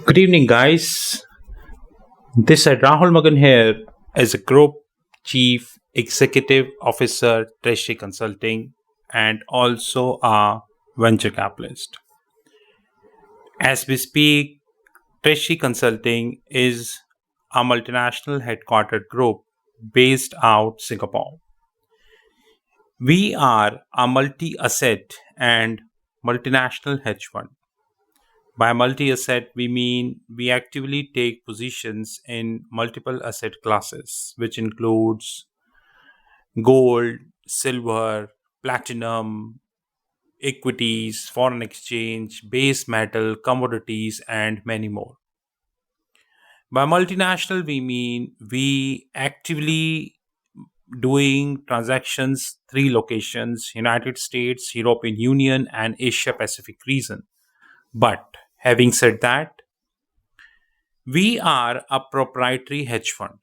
Good evening, guys. This is Rahul Magan here as a Group Chief Executive Officer, Treasury Consulting, and also a venture capitalist. As we speak, Treasury Consulting is a multinational headquartered group based out Singapore. We are a multi-asset and multinational hedge fund. By multi asset, we mean we actively take positions in multiple asset classes, which includes gold, silver, platinum, equities, foreign exchange, base metal, commodities, and many more. By multinational, we mean we actively doing transactions three locations: United States, European Union, and Asia Pacific region. But having said that, we are a proprietary hedge fund.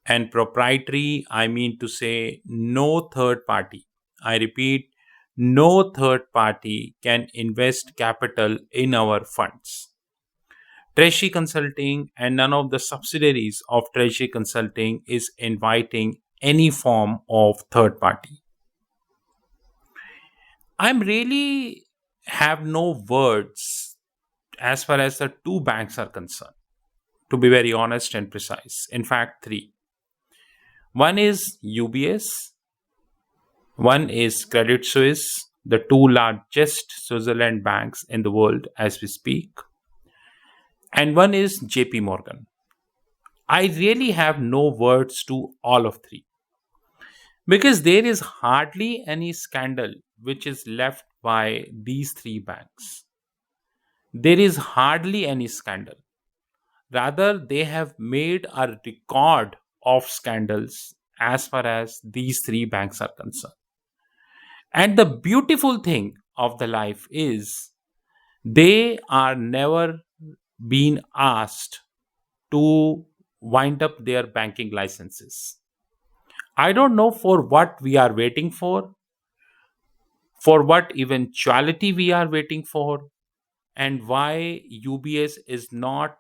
And proprietary, I mean to say no third party. I repeat, no third party can invest capital in our funds. Treasury Consulting and none of the subsidiaries of Treasury Consulting is inviting any form of third party. I'm really have no words as far as the two banks are concerned, to be very honest and precise. In fact, three. One is UBS, one is Credit Suisse, the two largest Switzerland banks in the world as we speak, and one is JP Morgan. I really have no words to all of three because there is hardly any scandal which is left by these three banks. There is hardly any scandal. Rather, they have made a record of scandals as far as these three banks are concerned. And the beautiful thing of the life is they are never being asked to wind up their banking licenses. I don't know for what we are waiting for what eventuality we are waiting for, and why UBS is not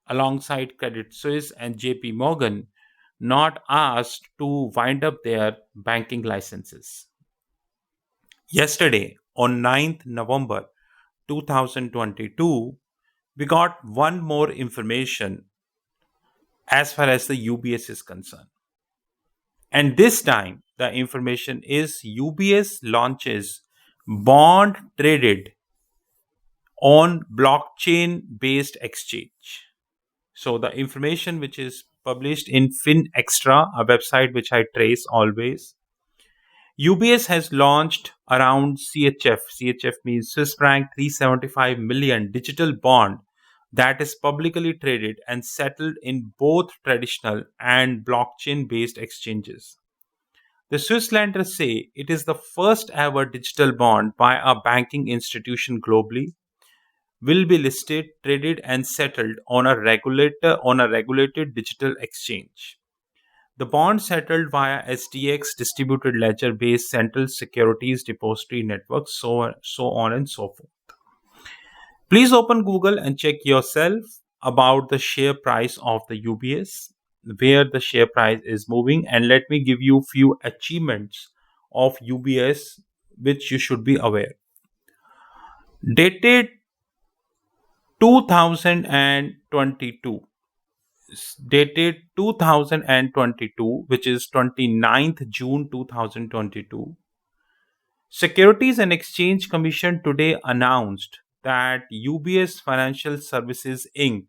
alongside Credit Suisse and JP Morgan not asked to wind up their banking licenses. Yesterday, on 9th November 2022, we got one more information as far as the UBS is concerned. And this time, the information is UBS launches bond traded on blockchain based exchange. So, the information which is published in FinExtra, a website which I trace always, UBS has launched around CHF. CHF means Swiss franc 375 million digital bond that is publicly traded and settled in both traditional and blockchain based exchanges. The Swisslanders say it is the first ever digital bond by a banking institution globally, will be listed, traded and settled on a regulated digital exchange. The bond settled via SDX distributed ledger based central securities depository network, so on and so forth. Please open Google and check yourself about the share price of the UBS, where the share price is moving, and let me give you few achievements of UBS which you should be aware. Dated 2022, dated 2022, which is 29th June 2022, Securities and Exchange Commission today announced that UBS Financial Services Inc.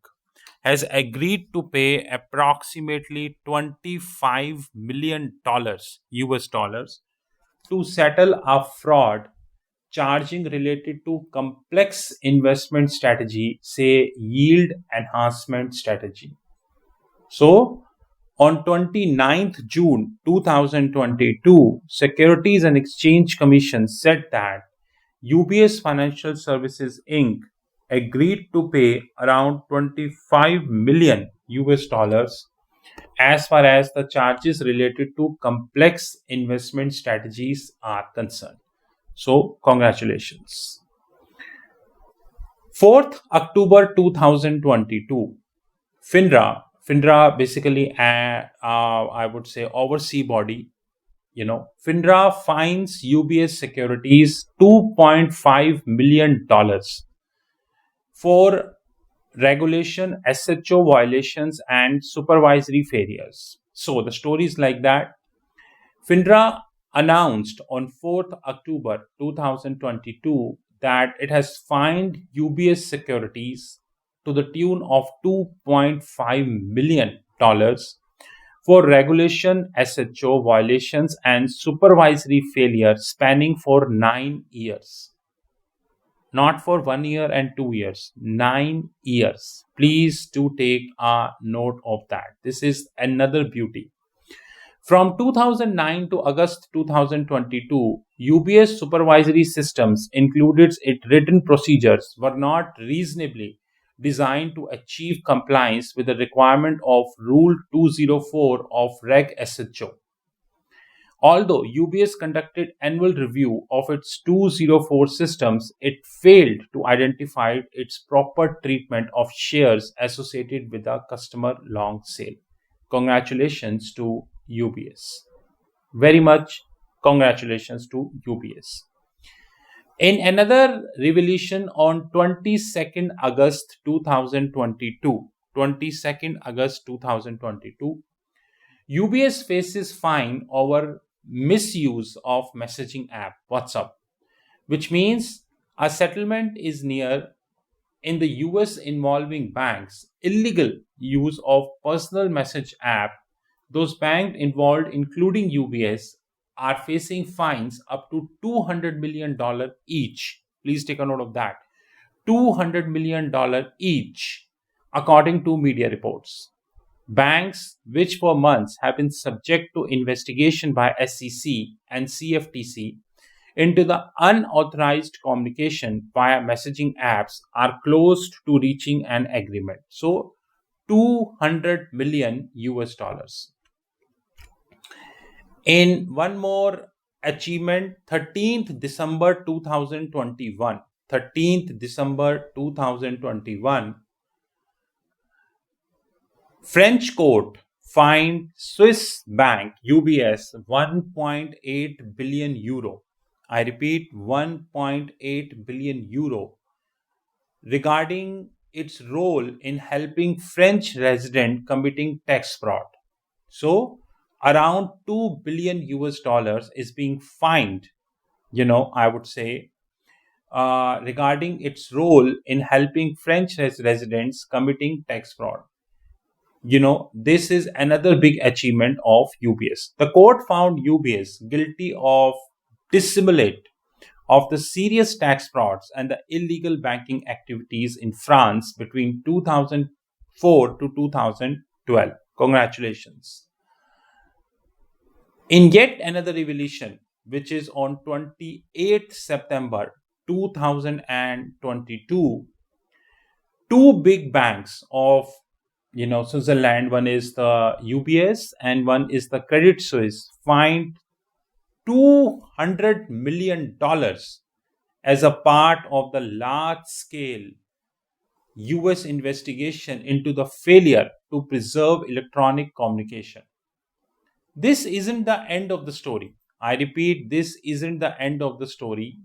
has agreed to pay approximately $25 million US dollars to settle a fraud charging related to complex investment strategy, say yield enhancement strategy. So, on 29th June 2022, Securities and Exchange Commission said that UBS Financial Services Inc. agreed to pay around 25 million US dollars as far as the charges related to complex investment strategies are concerned. So, congratulations. 4th October 2022, FINRA basically, I would say, oversee body, FINRA fines UBS Securities $2.5 million for regulation, SHO violations, and supervisory failures. So the story is like that. FINRA announced on 4th October 2022 that it has fined UBS Securities to the tune of $2.5 million for regulation, SHO violations, and supervisory failure spanning for 9 years. Not for 1 year and 2 years, 9 years. Please do take a note of that. This is another beauty. From 2009 to August 2022, UBS supervisory systems included its written procedures were not reasonably designed to achieve compliance with the requirement of Rule 204 of Reg SHO. Although UBS conducted annual review of its 204 systems, it failed to identify its proper treatment of shares associated with a customer long sale. Congratulations to UBS. Very much congratulations to UBS. In another revelation on 22nd August 2022, 22nd August 2022, UBS faces fine over misuse of messaging app WhatsApp, which means a settlement is near in the US involving banks illegal use of personal message app. Those banks involved, including UBS, are facing fines up to $200 million each. Please take a note of that. $200 million each, according to media reports. Banks, which for months have been subject to investigation by SEC and CFTC into the unauthorized communication via messaging apps, are close to reaching an agreement. So, 200 million US dollars. In one more achievement, 13th December 2021, 13th December 2021, French court fined Swiss bank UBS 1.8 billion euro. I repeat, 1.8 billion euro regarding its role in helping French resident committing tax fraud. So, around 2 billion US dollars is being fined, I would say, regarding its role in helping French residents committing tax fraud. This is another big achievement of UBS. The court found UBS guilty of dissimulate of the serious tax frauds and the illegal banking activities in France between 2004 to 2012. Congratulations. In yet another revelation, which is on 28th September 2022, two big banks of Switzerland, one is the UBS and one is the Credit Suisse, fined $200 million as a part of the large scale US investigation into the failure to preserve electronic communication. This isn't the end of the story. I repeat, this isn't the end of the story.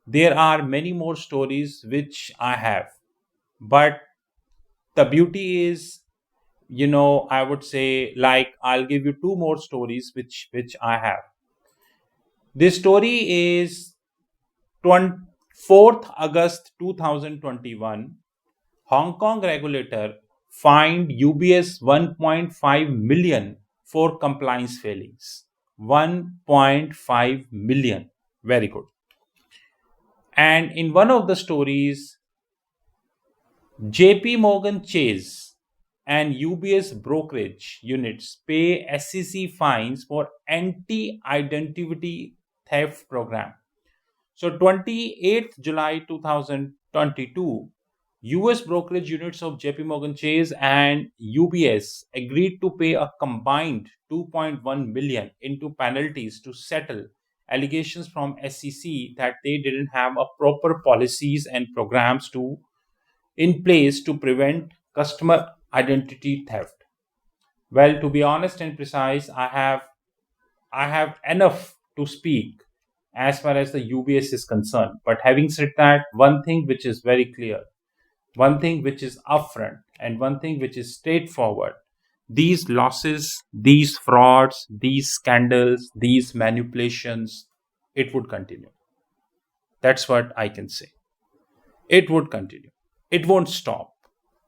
There are many more stories which I have, but the beauty is, I would say, like, I'll give you two more stories which I have. This story is 4th August 2021. Hong Kong regulator fined UBS 1.5 million for compliance failings. 1.5 million. Very good. And in one of the stories, JP Morgan Chase and UBS brokerage units pay SEC fines for anti-identity theft program. So 28th July 2022, US brokerage units of JP Morgan Chase and UBS agreed to pay a combined 2.1 million into penalties to settle allegations from SEC that they didn't have a proper policies and programs to in place to prevent customer identity theft? Well, to be honest and precise, I have enough to speak as far as the UBS is concerned. But having said that, one thing which is very clear, one thing which is upfront, and one thing which is straightforward: these losses, these frauds, these scandals, these manipulations, it would continue. That's what I can say. It would continue. It won't stop.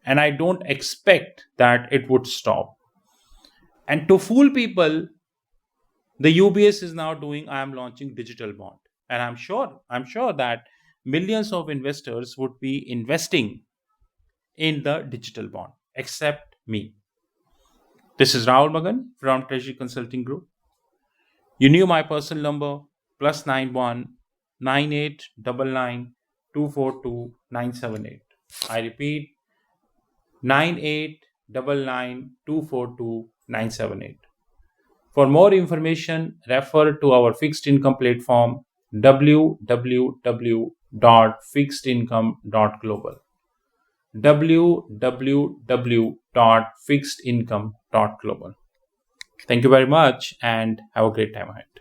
And I don't expect that it would stop. And to fool people, the UBS is now doing, I am launching digital bond. And I'm sure that millions of investors would be investing in the digital bond, except me. This is Rahul Magan from Treasury Consulting Group. You knew my personal number, +91 9899 242 978. I repeat, 9899 242 978. For more information, refer to our fixed income platform www.fixedincome.global. www.fixedincome.global. Thank you very much and have a great time ahead.